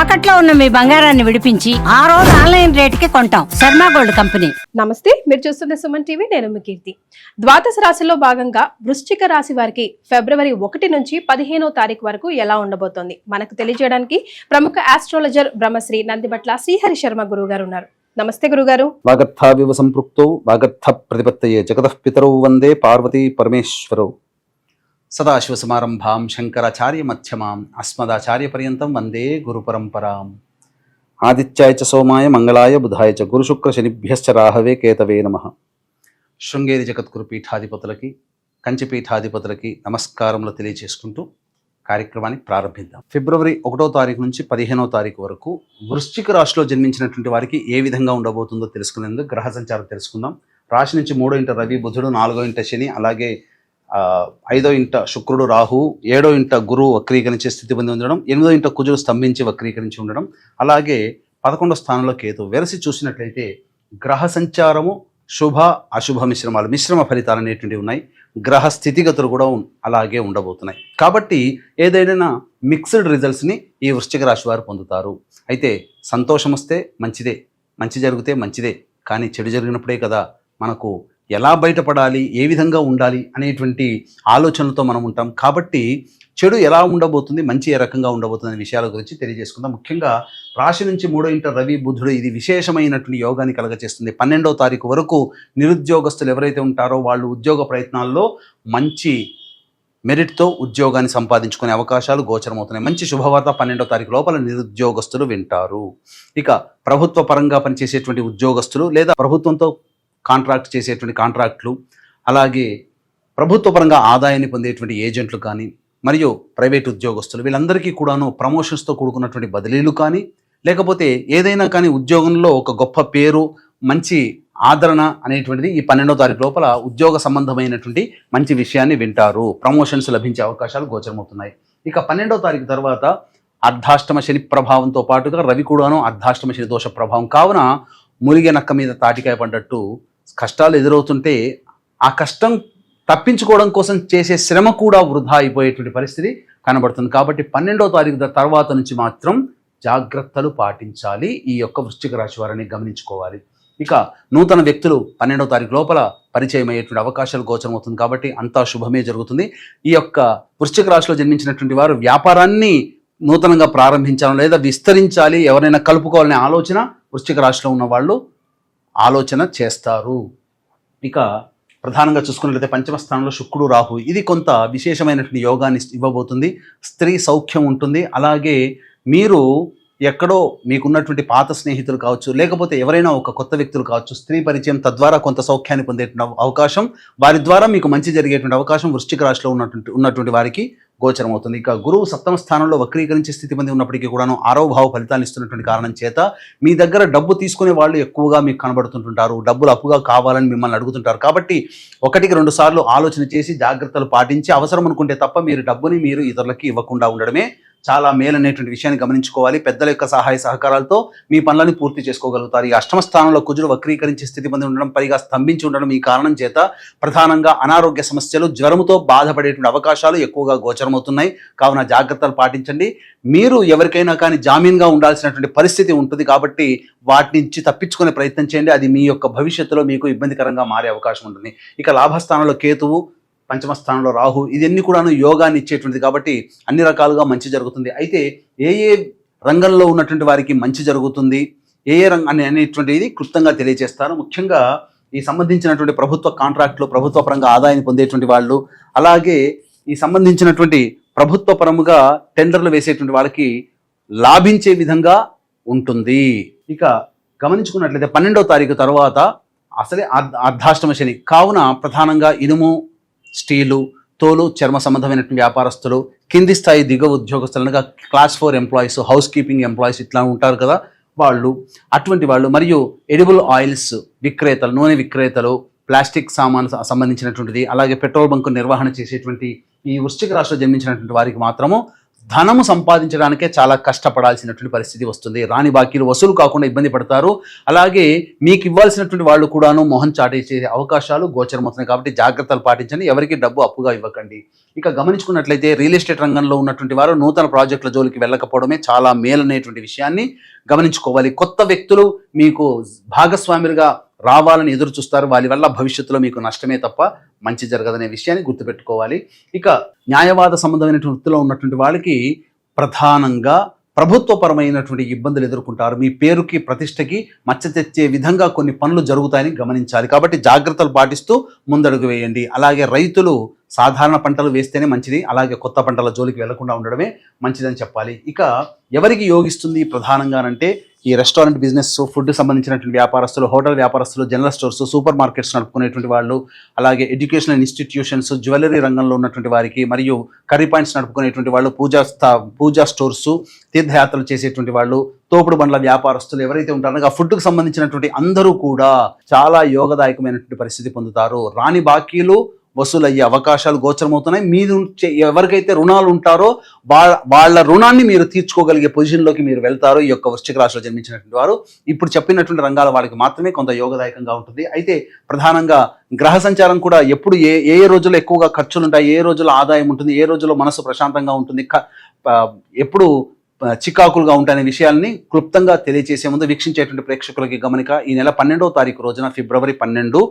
తాకట్లో ఉన్న మీ బంగారాన్ని విడిపించి ఆ రోజు ఆన్లైన్ రేటుకి కొంటాం. Sharma gold company. నమస్తే, మీరు చూస్తున్న సుమన్ టీవీ. నేను మీ కీర్తి. ద్వాదశ రాశిలో భాగంగా వృశ్చిక రాశి వారికి ఫిబ్రవరి 1 నుంచి 15వ తారీఖు వరకు ఎలా ఉండబోతోంది మనకు తెలియజేయడానికి ప్రముఖ ఆస్ట్రాలజర్ బ్రహ్మశ్రీ నందిబట్ల శ్రీహరి శర్మ గురువు గారు ఉన్నారు. నమస్తే గురుగారు. వాగర్థావివ సంపృక్తౌ వాగర్థ ప్రతిపత్తయే జగతః పితరౌ వందే పార్వతీ పరమేశ్వరౌ. సదాశివసమారంభాం శంకరాచార్య మధ్యమాం అస్మదాచార్య పర్యంతం వందే గురు పరంపరాం. ఆదిత్యాయ చ సోమాయ మంగళాయ బుధాయ చ గురు శుక్ర శనిభ్యశ్చ రాహవే కేతవే నమః. శృంగేరి జగద్గురు పీఠాధిపతులకి, కంచి పీఠాధిపతులకి నమస్కారములు తెలియజేసుకుంటూ కార్యక్రమాన్ని ప్రారంభిద్దాం. ఫిబ్రవరి 1వ తారీఖు నుంచి 15వ తారీఖు వరకు వృశ్చిక రాశిలో జన్మించినటువంటి వారికి ఏ విధంగా ఉండబోతుందో తెలుసుకునేందుకు గ్రహ సంచారం తెలుసుకుందాం. రాశి నుంచి 3వ ఇంట రవి బుధుడు, 4వ ఇంట శని, అలాగే 5వ ఇంట శుక్రుడు రాహు, 7వ ఇంట గురువు వక్రీకరించే స్థితి పొంది ఉండడం, 8వ ఇంట కుజుడు స్తంభించి వక్రీకరించి ఉండడం, అలాగే 11వ స్థానంలో కేతు. వెరసి చూసినట్లయితే గ్రహ సంచారము శుభ అశుభ మిశ్రమ ఫలితాలు అనేటువంటివి ఉన్నాయి. గ్రహ స్థితిగతులు కూడా అలాగే ఉండబోతున్నాయి. కాబట్టి ఏదైనా మిక్స్డ్ రిజల్ట్స్ని ఈ వృశ్చిక రాశి వారు పొందుతారు. అయితే సంతోషం వస్తే మంచిదే, మంచి జరిగితే మంచిదే, కానీ చెడు జరిగినప్పుడే కదా మనకు ఎలా బయటపడాలి, ఏ విధంగా ఉండాలి అనేటువంటి ఆలోచనలతో మనం ఉంటాం. కాబట్టి చెడు ఎలా ఉండబోతుంది, మంచి ఏ రకంగా ఉండబోతుంది అనే విషయాల గురించి తెలియజేసుకుందాం. ముఖ్యంగా రాశి నుంచి 3వ ఇంట రవి బుధుడు, ఇది విశేషమైనటువంటి యోగాన్ని కలగచేస్తుంది. 12వ తారీఖు వరకు నిరుద్యోగస్తులు ఎవరైతే ఉంటారో వాళ్ళు ఉద్యోగ ప్రయత్నాల్లో మంచి మెరిట్తో ఉద్యోగాన్ని సంపాదించుకునే అవకాశాలు గోచరమవుతున్నాయి. మంచి శుభవార్త 12వ తారీఖు లోపల నిరుద్యోగస్తులు వింటారు. ఇక ప్రభుత్వ పరంగా పనిచేసేటువంటి ఉద్యోగస్తులు లేదా ప్రభుత్వంతో కాంట్రాక్ట్ చేసేటువంటి కాంట్రాక్టులు, అలాగే ప్రభుత్వ పరంగా ఆదాయాన్ని పొందేటువంటి ఏజెంట్లు కానీ, మరియు ప్రైవేట్ ఉద్యోగస్తులు, వీళ్ళందరికీ కూడాను ప్రమోషన్స్తో కూడుకున్నటువంటి బదిలీలు కానీ, లేకపోతే ఏదైనా కానీ ఉద్యోగంలో ఒక గొప్ప పేరు, మంచి ఆదరణ అనేటువంటిది ఈ 12వ తారీఖు లోపల ఉద్యోగ సంబంధమైనటువంటి మంచి విషయాన్ని వింటారు. ప్రమోషన్స్ లభించే అవకాశాలు గోచరమవుతున్నాయి. ఇక 12వ తారీఖు తర్వాత అర్ధాష్టమ శని ప్రభావంతో పాటుగా రవి కూడాను అర్ధాష్టమ శని దోష ప్రభావం కావున మురిగే నక్క మీద తాటికాయ పడ్డట్టు కష్టాలు ఎదురవుతుంటే ఆ కష్టం తప్పించుకోవడం కోసం చేసే శ్రమ కూడా వృధా అయిపోయేటువంటి పరిస్థితి కనబడుతుంది. కాబట్టి 12వ తారీఖు తర్వాత నుంచి మాత్రం జాగ్రత్తలు పాటించాలి. ఈ యొక్క వృశ్చిక రాశి వారిని గమనించుకోవాలి. ఇక నూతన వ్యక్తులు 12వ తారీఖు లోపల పరిచయం అయ్యేటువంటి అవకాశాలు గోచరమవుతుంది. కాబట్టి అంతా శుభమే జరుగుతుంది. ఈ యొక్క వృశ్చిక రాశిలో జన్మించినటువంటి వారు వ్యాపారాన్ని నూతనంగా ప్రారంభించాలి లేదా విస్తరించాలి, ఎవరైనా కలుపుకోవాలనే ఆలోచన వృశ్చిక రాశిలో ఉన్న వాళ్ళు ఆలోచన చేస్తారు. ఇక ప్రధానంగా చూసుకున్నట్లయితే 5వ స్థానంలో శుక్రుడు రాహు, ఇది కొంత విశేషమైనటువంటి యోగాన్ని ఇవ్వబోతుంది. స్త్రీ సౌఖ్యం ఉంటుంది. అలాగే మీరు ఎక్కడో మీకున్నటువంటి పాత స్నేహితులు కావచ్చు, లేకపోతే ఎవరైనా ఒక కొత్త వ్యక్తులు కావచ్చు, స్త్రీ పరిచయం, తద్వారా కొంత సౌఖ్యాన్ని పొందేటువంటి అవకాశం, వారి ద్వారా మీకు మంచి జరిగేటువంటి అవకాశం వృశ్చిక రాశిలో ఉన్నటువంటి వారికి గోచరమవుతుంది. ఇక గురువు 7వ స్థానంలో వక్రీకరించే స్థితి పొంది ఉన్నప్పటికీ కూడాను 6వ భావ ఫలితాలు ఇస్తున్నటువంటి కారణం చేత మీ దగ్గర డబ్బు తీసుకునే వాళ్ళు ఎక్కువగా మీకు కనబడుతుంటారు. డబ్బులు అప్పుగా కావాలని మిమ్మల్ని అడుగుతుంటారు. కాబట్టి 1-2 సార్లు ఆలోచన చేసి జాగ్రత్తలు పాటించి అవసరం అనుకుంటే తప్ప మీరు డబ్బుని మీరు ఇతరులకి ఇవ్వకుండా ఉండడమే చాలా మేలనేటువంటి విషయాన్ని గమనించుకోవాలి. పెద్దల యొక్క సహాయ సహకారాలతో మీ పనులను పూర్తి చేసుకోగలుగుతారు. ఈ 8వ స్థానంలో కుజుడు వక్రీకరించే స్థితి పొంది ఉండడం, పైగా స్తంభించి ఉండడం, ఈ కారణం చేత ప్రధానంగా అనారోగ్య సమస్యలు, జ్వరముతో బాధపడేటువంటి అవకాశాలు ఎక్కువగా గోచరమవుతున్నాయి. కావున జాగ్రత్తలు పాటించండి. మీరు ఎవరికైనా కానీ జామీన్గా ఉండాల్సినటువంటి పరిస్థితి ఉంటుంది. కాబట్టి వాటి నుంచి తప్పించుకునే ప్రయత్నం చేయండి. అది మీ యొక్క భవిష్యత్తులో మీకు ఇబ్బందికరంగా మారే అవకాశం ఉంటుంది. ఇక లాభస్థానంలో కేతువు, 5వ స్థానంలో రాహు, ఇదన్నీ కూడాను యోగాన్ని ఇచ్చేటువంటిది. కాబట్టి అన్ని రకాలుగా మంచి జరుగుతుంది. అయితే ఏ రంగంలో ఉన్నటువంటి వారికి మంచి జరుగుతుంది, ఏ రంగం అనేటువంటిది క్లుప్తంగా తెలియజేస్తాను. ముఖ్యంగా ఈ సంబంధించినటువంటి ప్రభుత్వ కాంట్రాక్టులు, ప్రభుత్వ పరంగా ఆదాయాన్ని పొందేటువంటి వాళ్ళు, అలాగే ఈ సంబంధించినటువంటి ప్రభుత్వ పరముగా టెండర్లు వేసేటువంటి వాళ్ళకి లాభించే విధంగా ఉంటుంది. ఇక గమనించుకున్నట్లయితే 12వ తారీఖు తర్వాత అసలే అర్ధాష్టమ శని కావున ప్రధానంగా ఇనుము, స్టీలు, తోలు, చర్మ సంబంధమైనటువంటి వ్యాపారస్తులు, కింది స్థాయి దిగువ ఉద్యోగస్తులుగా class 4 employees, house keeping employees ఇట్లా ఉంటారు కదా వాళ్ళు, అటువంటి వాళ్ళు, మరియు ఎడిబుల్ ఆయిల్స్ విక్రేతలు, నూనె విక్రేతలు, ప్లాస్టిక్ సామాను సంబంధించినటువంటిది, అలాగే పెట్రోల్ బంకు నిర్వహణ చేసేటువంటి ఈ వృశ్చిక రాశిలో జన్మించినటువంటి వారికి మాత్రము ధనము సంపాదించడానికే చాలా కష్టపడాల్సినటువంటి పరిస్థితి వస్తుంది. రాని బాకీలు వసూలు కాకుండా ఇబ్బంది పడతారు. అలాగే మీకు ఇవ్వాల్సినటువంటి వాళ్ళు కూడాను మొహం చాటేసే అవకాశాలు గోచరమవుతున్నాయి. కాబట్టి జాగ్రత్తలు పాటించండి. ఎవరికి డబ్బు అప్పుగా ఇవ్వకండి. ఇక గమనించుకున్నట్లయితే రియల్ ఎస్టేట్ రంగంలో ఉన్నటువంటి వారు నూతన ప్రాజెక్టుల జోలికి వెళ్ళకపోవడమే చాలా మేలనేటువంటి విషయాన్ని గమనించుకోవాలి. కొత్త వ్యక్తులు మీకు భాగస్వాములుగా రావాలని ఎదురు చూస్తారు. వారి వల్ల భవిష్యత్తులో మీకు నష్టమే తప్ప మంచి జరగదనే విషయాన్ని గుర్తుపెట్టుకోవాలి. ఇక న్యాయవాద సంబంధమైనటువంటి వృత్తిలో ఉన్నటువంటి వాళ్ళకి ప్రధానంగా ప్రభుత్వపరమైనటువంటి ఇబ్బందులు ఎదుర్కొంటారు. మీ పేరుకి ప్రతిష్టకి మచ్చ తెచ్చే విధంగా కొన్ని పనులు జరుగుతాయని గమనించాలి. కాబట్టి జాగ్రత్తలు పాటిస్తూ ముందడుగు వేయండి. అలాగే రైతులు సాధారణ పంటలు వేస్తేనే మంచిది. అలాగే కొత్త పంటల జోలికి వెళ్లకుండా ఉండడమే మంచిదని చెప్పాలి. ఇక ఎవరికి యోగిస్తుంది ప్రధానంగానంటే ఈ రెస్టారెంట్ బిజినెస్, ఫుడ్ సంబంధించినటువంటి వ్యాపారస్తులు, హోటల్ వ్యాపారస్తులు, జనరల్ స్టోర్స్, సూపర్ మార్కెట్స్ నడుపుకునేటువంటి వాళ్ళు, అలాగే ఎడ్యుకేషనల్ ఇన్స్టిట్యూషన్స్, జ్యువెలరీ రంగంలో ఉన్నటువంటి వారికి, మరియు కర్రీ పాయింట్స్ నడుపుకునేటువంటి వాళ్ళు, పూజా స్టోర్స్, తీర్థయాత్రలు చేసేటువంటి వాళ్ళు, తోపుడు బండ్ల వ్యాపారస్తులు ఎవరైతే ఉంటారో ఆ ఫుడ్కు సంబంధించినటువంటి అందరూ కూడా చాలా యోగదాయకమైనటువంటి పరిస్థితి పొందుతారు. రాని బాకీలు వసూలయ్యే అవకాశాలు గోచరమవుతున్నాయి. మీరు ఎవరికైతే రుణాలు ఉంటారో వాళ్ళ రుణాన్ని మీరు తీర్చుకోగలిగే పొజిషన్లోకి మీరు వెళ్తారు. ఈ యొక్క వృశ్చిక రాశిలో జన్మించినటువంటి వారు ఇప్పుడు చెప్పినటువంటి రంగాల వారికి మాత్రమే కొంత యోగదాయకంగా ఉంటుంది. అయితే ప్రధానంగా గ్రహ సంచారం కూడా ఎప్పుడు ఏ రోజుల్లో ఎక్కువగా ఖర్చులు ఉంటాయి, ఏ రోజుల్లో ఆదాయం ఉంటుంది, ఏ రోజుల్లో మనసు ప్రశాంతంగా ఉంటుంది, ఎప్పుడు చికాకులుగా ఉంటాయనే విషయాల్ని క్లుప్తంగా తెలియజేసే ముందు వీక్షించేటువంటి ప్రేక్షకులకి గమనిక. ఈ నెల 12వ తారీఖు రోజున ఫిబ్రవరి 12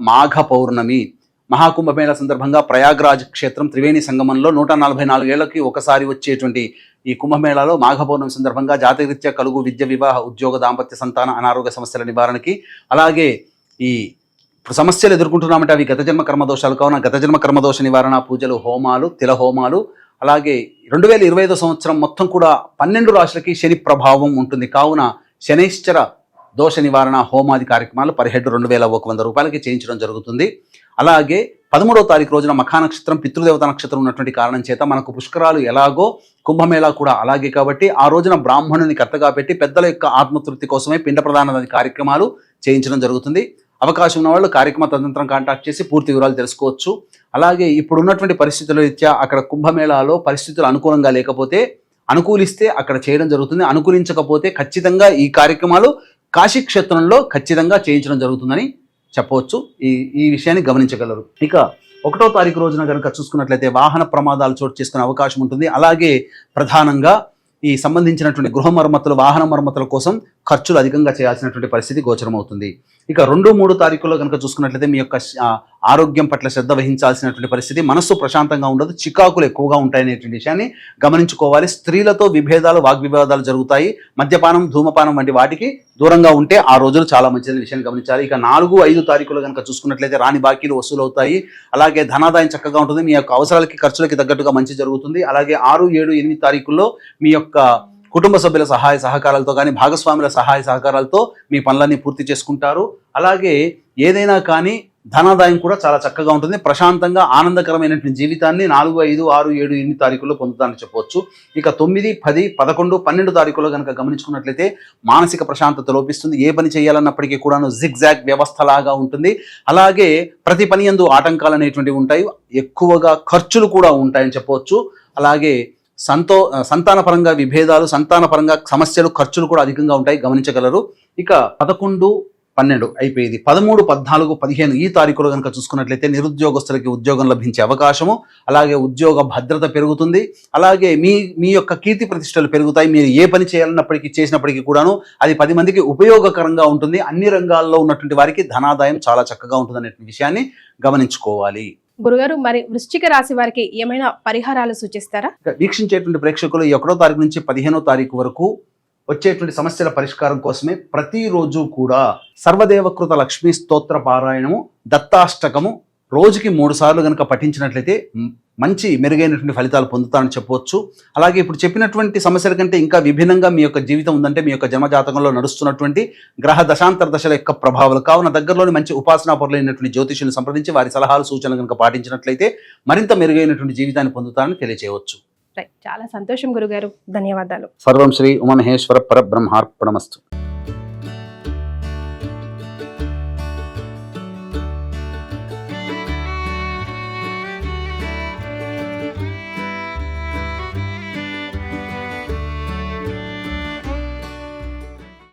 మాఘ పౌర్ణమి. మహాకుంభమేళ సందర్భంగా ప్రయాగ్రాజ్ క్షేత్రం త్రివేణి సంగమంలో 144 ఏళ్లకి ఒకసారి వచ్చేటువంటి ఈ కుంభమేళాలో మాఘ పౌర్ణమి సందర్భంగా జాతకరీత్యా కలుగు విద్య, వివాహ, ఉద్యోగ, దాంపత్య, సంతాన, అనారోగ్య సమస్యల నివారణకి, అలాగే ఈ సమస్యలు ఎదుర్కొంటున్నామంటే అవి గత జన్మ కర్మదోషాలు కావున గత జన్మ కర్మదోష నివారణ పూజలు, హోమాలు, తిల హోమాలు, అలాగే 2025 సంవత్సరం మొత్తం కూడా 12 రాశులకి శని ప్రభావం ఉంటుంది. కావున శనైశ్చర దోష నివారణ హోమాది కార్యక్రమాలు పర్ హెడ్ 2100 రూపాయలకి చేయించడం జరుగుతుంది. అలాగే 13వ తారీఖు రోజున మఖా నక్షత్రం, పితృదేవత నక్షత్రం ఉన్నటువంటి కారణం చేత మనకు పుష్కరాలు ఎలాగో కుంభమేళా కూడా అలాగే. కాబట్టి ఆ రోజున బ్రాహ్మణుని కర్తగా పెట్టి పెద్దల యొక్క ఆత్మతృప్తి కోసమే పిండ ప్రదాన కార్యక్రమాలు చేయించడం జరుగుతుంది. అవకాశం ఉన్న వాళ్ళు కార్యక్రమ తదనంతరం కాంటాక్ట్ చేసి పూర్తి వివరాలు తెలుసుకోవచ్చు. అలాగే ఇప్పుడు ఉన్నటువంటి పరిస్థితుల రీత్యా అక్కడ కుంభమేళాలో పరిస్థితులు అనుకూలంగా లేకపోతే అనుకూలిస్తే అక్కడ చేయడం జరుగుతుంది. అనుకూలించకపోతే ఖచ్చితంగా ఈ కార్యక్రమాలు కాశీ క్షేత్రంలో ఖచ్చితంగా చేయించడం జరుగుతుందని చెప్పవచ్చు. ఈ విషయాన్ని గమనించగలరు. ఇక 1వ తారీఖు రోజున కనుక చూసుకున్నట్లయితే వాహన ప్రమాదాలు చోటు చేసుకునే అవకాశం ఉంటుంది. అలాగే ప్రధానంగా ఈ సంబంధించినటువంటి గృహ మరమ్మతులు, వాహన మరమ్మతుల కోసం ఖర్చులు అధికంగా చేయాల్సినటువంటి పరిస్థితి గోచరమవుతుంది. ఇక 2, 3 తారీఖుల్లో కనుక చూసుకున్నట్లయితే మీ యొక్క ఆరోగ్యం పట్ల శ్రద్ధ వహించాల్సినటువంటి పరిస్థితి, మనస్సు ప్రశాంతంగా ఉండదు, చికాకులు ఎక్కువగా ఉంటాయనేటువంటి విషయాన్ని గమనించుకోవాలి. స్త్రీలతో విభేదాలు, వాగ్వివాదాలు జరుగుతాయి. మద్యపానం, ధూమపానం వంటి వాటికి దూరంగా ఉంటే ఆ రోజులు చాలా మంచిదని విషయాన్ని గమనించాలి. ఇక 4, 5 తారీఖులు కనుక చూసుకున్నట్లయితే రాని బాకీలు వసూలు అవుతాయి. అలాగే ధనాదాయం చక్కగా ఉంటుంది. మీ యొక్క అవసరాలకి, ఖర్చులకి తగ్గట్టుగా మంచి జరుగుతుంది. అలాగే 6, 7, 8 తారీఖుల్లో మీ యొక్క కుటుంబ సభ్యుల సహాయ సహకారాలతో కానీ భాగస్వాముల సహాయ సహకారాలతో మీ పనులన్నీ పూర్తి చేసుకుంటారు. అలాగే ఏదైనా కానీ ధనాదాయం కూడా చాలా చక్కగా ఉంటుంది. ప్రశాంతంగా ఆనందకరమైనటువంటి జీవితాన్ని 4, 5, 6, 7, 8 తారీఖుల్లో పొందుతారని చెప్పవచ్చు. ఇక 9, 10, 11, 12 తారీఖుల్లో కనుక గమనించుకున్నట్లయితే మానసిక ప్రశాంతత లోపిస్తుంది. ఏ పని చేయాలన్నప్పటికీ కూడాను జిగ్జాగ్ వ్యవస్థలాగా ఉంటుంది. అలాగే ప్రతి పని యందు ఆటంకాలు అనేటువంటివి ఉంటాయి. ఎక్కువగా ఖర్చులు కూడా ఉంటాయని చెప్పవచ్చు. అలాగే సంతానపరంగా విభేదాలు, సంతానపరంగా సమస్యలు, ఖర్చులు కూడా అధికంగా ఉంటాయి, గమనించగలరు. ఇక 11, 12 అయిపోయింది. 13, 14, 15 ఈ తారీఖులో కనుక చూసుకున్నట్లయితే నిరుద్యోగస్తులకి ఉద్యోగం లభించే అవకాశము, అలాగే ఉద్యోగ భద్రత పెరుగుతుంది. అలాగే మీ యొక్క కీర్తి ప్రతిష్టలు పెరుగుతాయి. మీరు ఏ పని చేసినప్పటికీ కూడాను అది 10 మందికి ఉపయోగకరంగా ఉంటుంది. అన్ని రంగాల్లో ఉన్నటువంటి వారికి ధనాదాయం చాలా చక్కగా ఉంటుంది అనే విషయాన్ని గమనించుకోవాలి. గురుగారు, మరి వృశ్చిక రాశి వారికి ఏమైనా పరిహారాలు సూచిస్తారా? వీక్షించేటువంటి ప్రేక్షకులు ఈ 1వ తారీఖు నుంచి 15వ తారీఖు వరకు వచ్చేటువంటి సమస్యల పరిష్కారం కోసమే ప్రతిరోజు కూడా సర్వదేవకృత లక్ష్మీ స్తోత్ర పారాయణము, దత్తాష్టకము రోజుకి 3 సార్లు కనుక పఠించినట్లయితే మంచి మెరుగైనటువంటి ఫలితాలు పొందుతారని చెప్పవచ్చు. అలాగే ఇప్పుడు చెప్పినటువంటి సమస్యల కంటే ఇంకా విభిన్నంగా మీ యొక్క జీవితం ఉందంటే మీ యొక్క జన్మజాతకంలో నడుస్తున్నటువంటి గ్రహ దశాంతర దశల యొక్క ప్రభావాలు కావున దగ్గరలోని మంచి ఉపాసనా పరులైనటువంటి జ్యోతిషులను సంప్రదించి వారి సలహాలు, సూచనలు కనుక పాటించినట్లయితే మరింత మెరుగైనటువంటి జీవితాన్ని పొందుతారని తెలియజేయవచ్చు. చాలా సంతోషం గురుగారు, ధన్యవాదాలు. సర్వం శ్రీ ఉమామహేశ్వర పరబ్రహ్మార్పణమస్తు.